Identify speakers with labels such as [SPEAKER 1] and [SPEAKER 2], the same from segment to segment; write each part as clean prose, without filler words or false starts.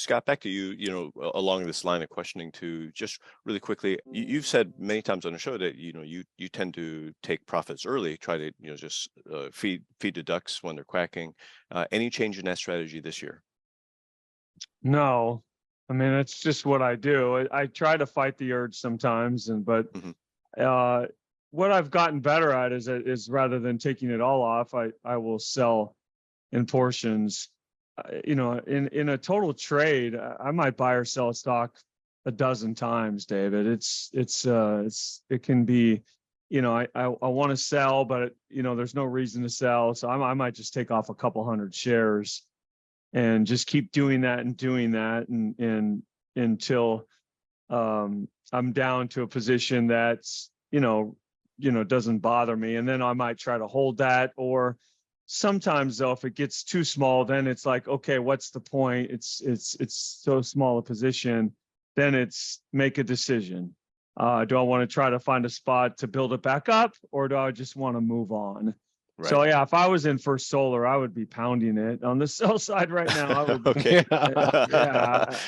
[SPEAKER 1] Scott, back to you, along this line of questioning too, just really quickly, you've said many times on the show that, you tend to take profits early, try to, just feed the ducks when they're quacking. Any change in that strategy this year?
[SPEAKER 2] No, I mean, it's just what I do. I try to fight the urge sometimes, but what I've gotten better at is rather than taking it all off, I will sell in portions. In a total trade, I might buy or sell a stock a dozen times, David. It can be, I want to sell, but there's no reason to sell, so I might just take off a couple hundred shares and just keep doing that and until I'm down to a position that's doesn't bother me, and then I might try to hold that. Or sometimes though, if it gets too small, then it's like, okay, what's the point? It's so small a position. Then it's make a decision. Do I want to try to find a spot to build it back up, or do I just want to move on? Right. So yeah, if I was in First Solar, I would be pounding it. On the sell side right now, I would.
[SPEAKER 1] Okay.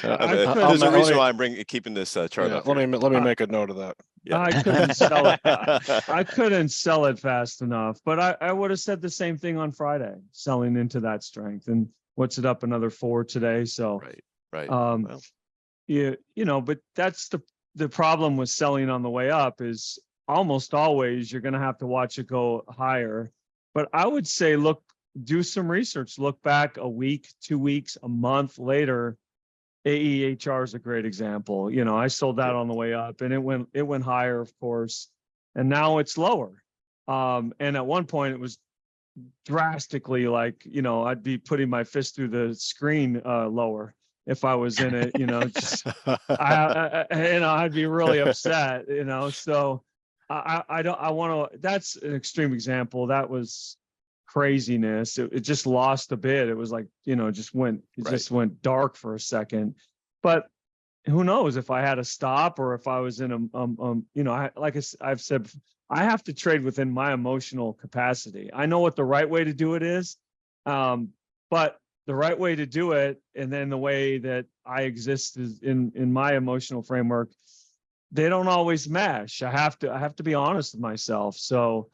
[SPEAKER 1] There's a reason why I'm keeping this chart up.
[SPEAKER 3] Let me make a note of that.
[SPEAKER 2] Yeah. I couldn't sell it. I couldn't sell it fast enough, but I would have said the same thing on Friday, selling into that strength. And what's it up another 4 today? So
[SPEAKER 1] right.
[SPEAKER 2] Well. But that's the problem with selling on the way up is almost always you're going to have to watch it go higher. But I would say, do some research. Look back a week, 2 weeks, a month later. AEHR is a great example. I sold that on the way up, and it went higher, of course, and now it's lower. And at one point, it was drastically like, I'd be putting my fist through the screen lower if I was in it. I'd be really upset. So. I want to, that's an extreme example. That was craziness. It just lost a bit. It was like, just went dark for a second. But who knows if I had a stop, or if I was in I've said, I have to trade within my emotional capacity. I know what the right way to do it is. But the right way to do it, and then the way that I exist is in my emotional framework, they don't always mesh. I have to be honest with myself. So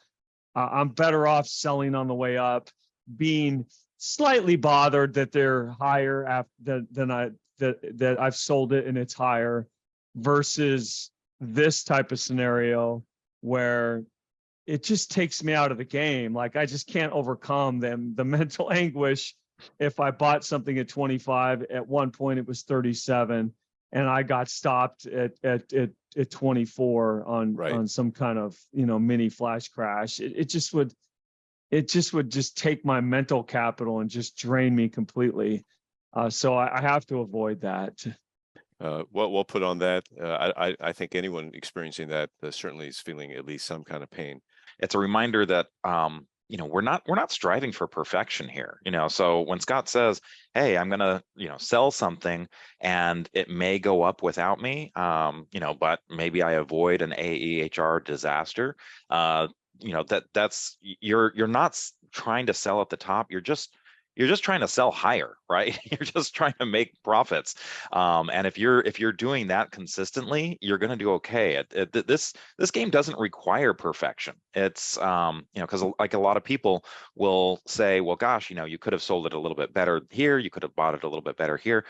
[SPEAKER 2] I'm better off selling on the way up, being slightly bothered that they're higher that I've sold it and it's higher, versus this type of scenario where it just takes me out of the game. Like I just can't overcome the mental anguish. If I bought something at 25, at one point it was 37, and I got stopped at 24 on some kind of mini flash crash. It just would take my mental capital and just drain me completely. So I have to avoid that.
[SPEAKER 1] We'll put on that. I think anyone experiencing that certainly is feeling at least some kind of pain.
[SPEAKER 4] It's a reminder that we're not striving for perfection here. So when Scott says, hey, I'm gonna sell something and it may go up without me, but maybe I avoid an AEHR disaster, that's you're not trying to sell at the top. You're just trying to sell higher, right? You're just trying to make profits. And if you're doing that consistently, you're going to do okay. This game doesn't require perfection. It's because like a lot of people will say, well, gosh, you could have sold it a little bit better here. You could have bought it a little bit better here.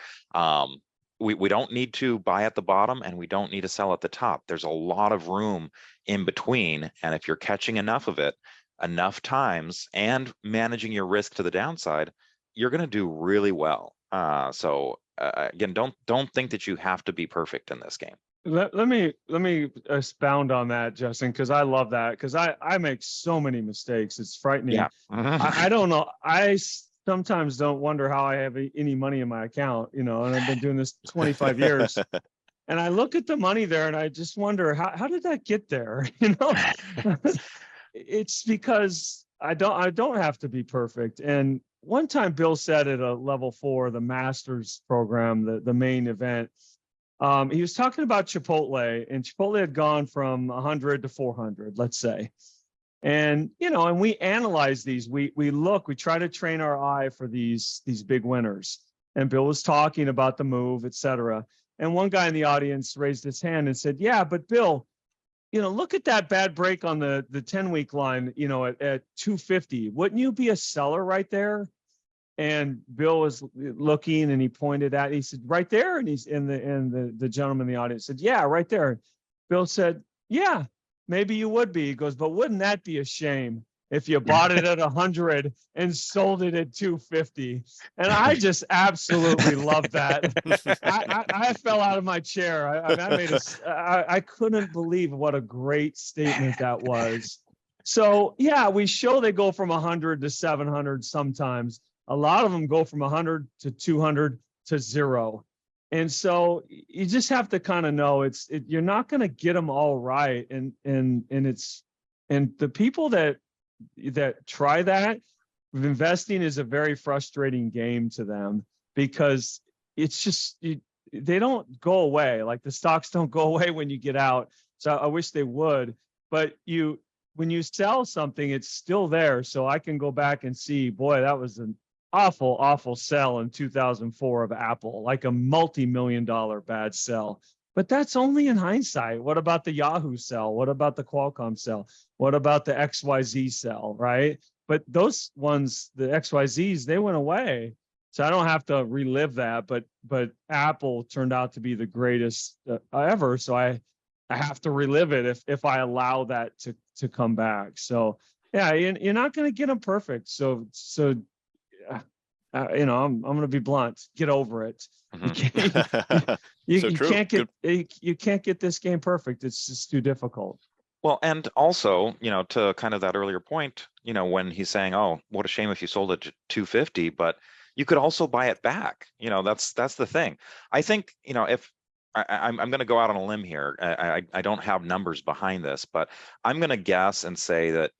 [SPEAKER 4] We don't need to buy at the bottom, and we don't need to sell at the top. There's a lot of room in between, and if you're catching enough of it enough times and managing your risk to the downside, you're going to do really well. So again, don't think that you have to be perfect in this game.
[SPEAKER 2] Let me expound on that, Justin, because I love that, because I make so many mistakes. It's frightening.
[SPEAKER 4] Yeah.
[SPEAKER 2] I don't know. I sometimes don't wonder how I have any money in my account, and I've been doing this 25 years. And I look at the money there and I just wonder, how did that get there? It's because I don't have to be perfect. And one time Bill said at a level 4, the master's program, the main event, he was talking about Chipotle, and Chipotle had gone from 100 to 400, let's say. And, and we analyze these, we try to train our eye for these big winners. and Bill was talking about the move, et cetera. And one guy in the audience raised his hand and said, yeah, but Bill, look at that bad break on the 10-week line, at 250. Wouldn't you be a seller right there? And Bill was looking and he pointed at, he said, right there. And the gentleman in the audience said, yeah, right there. Bill said, yeah, maybe you would be. He goes, but wouldn't that be a shame if you bought it at 100 and sold it at 250? And I just absolutely love that. I fell out of my chair. I couldn't believe what a great statement that was. So yeah, we show they go from 100 to 700 sometimes. A lot of them go from 100 to 200 to 0. And so you just have to kind of know you're not going to get them all right. And the people that try that, investing is a very frustrating game to them, because it's just, they don't go away. Like the stocks don't go away when you get out. So I wish they would, but when you sell something, it's still there. So I can go back and see, boy, that was an awful sell in 2004 of Apple, like a multi-million-dollar bad sell. But that's only in hindsight. What about the Yahoo sell? What about the Qualcomm sell? What about the XYZ sell, right? But those ones, the XYZs, they went away. So I don't have to relive that. But Apple turned out to be the greatest ever. So I have to relive it if I allow that to come back. So yeah, you're not going to get them perfect. So I'm going to be blunt. Get over it.
[SPEAKER 1] Mm-hmm.
[SPEAKER 2] You can't get this game perfect. It's just too difficult.
[SPEAKER 4] Well, and also, to kind of that earlier point, when he's saying, "Oh, what a shame if you sold it to 250," but you could also buy it back. That's the thing. I think, if I'm going to go out on a limb here. I don't have numbers behind this, but I'm going to guess and say that,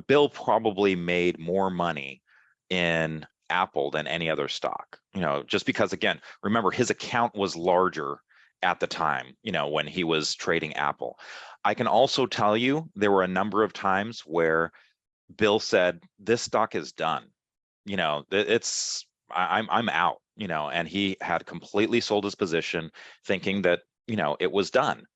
[SPEAKER 4] Bill probably made more money in Apple than any other stock, just because, again, remember, his account was larger at the time, when he was trading Apple. I can also tell you there were a number of times where Bill said, this stock is done. I'm out, and he had completely sold his position thinking that, it was done.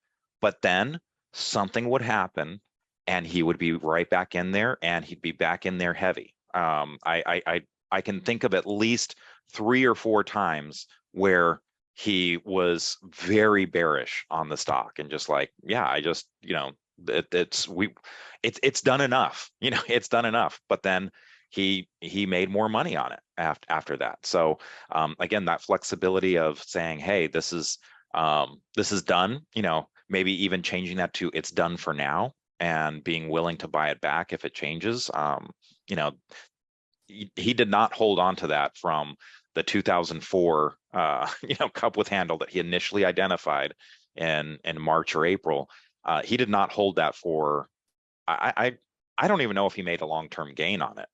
[SPEAKER 4] But then something would happen and he would be right back in there, and he'd be back in there heavy. I can think of at least 3 or 4 times where he was very bearish on the stock and just like, yeah, I just, it's done enough, it's done enough. But then he made more money on it after that. So again, that flexibility of saying, hey, this is done, maybe even changing that to it's done for now, and being willing to buy it back if it changes. He did not hold on to that from the 2004 cup with handle that he initially identified in March or April. He did not hold that for, I don't even know if he made a long-term gain on it.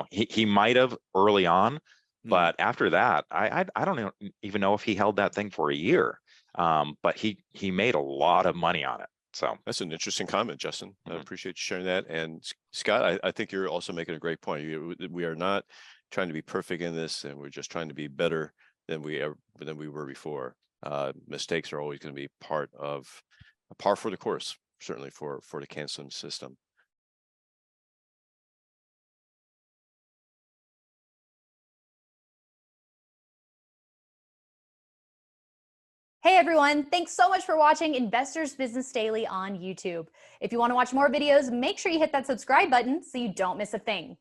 [SPEAKER 4] He might have early on, but after that, I don't even know if he held that thing for a year. But he made a lot of money on it. So
[SPEAKER 1] that's an interesting comment, Justin. Mm-hmm. I appreciate you sharing that. And Scott, I think you're also making a great point. We are not trying to be perfect in this, and we're just trying to be better than we were before. Mistakes are always going to be par for the course, certainly for the canceling system.
[SPEAKER 3] Hey everyone, thanks so much for watching Investors Business Daily on YouTube. If you want to watch more videos, make sure you hit that subscribe button so you don't miss a thing.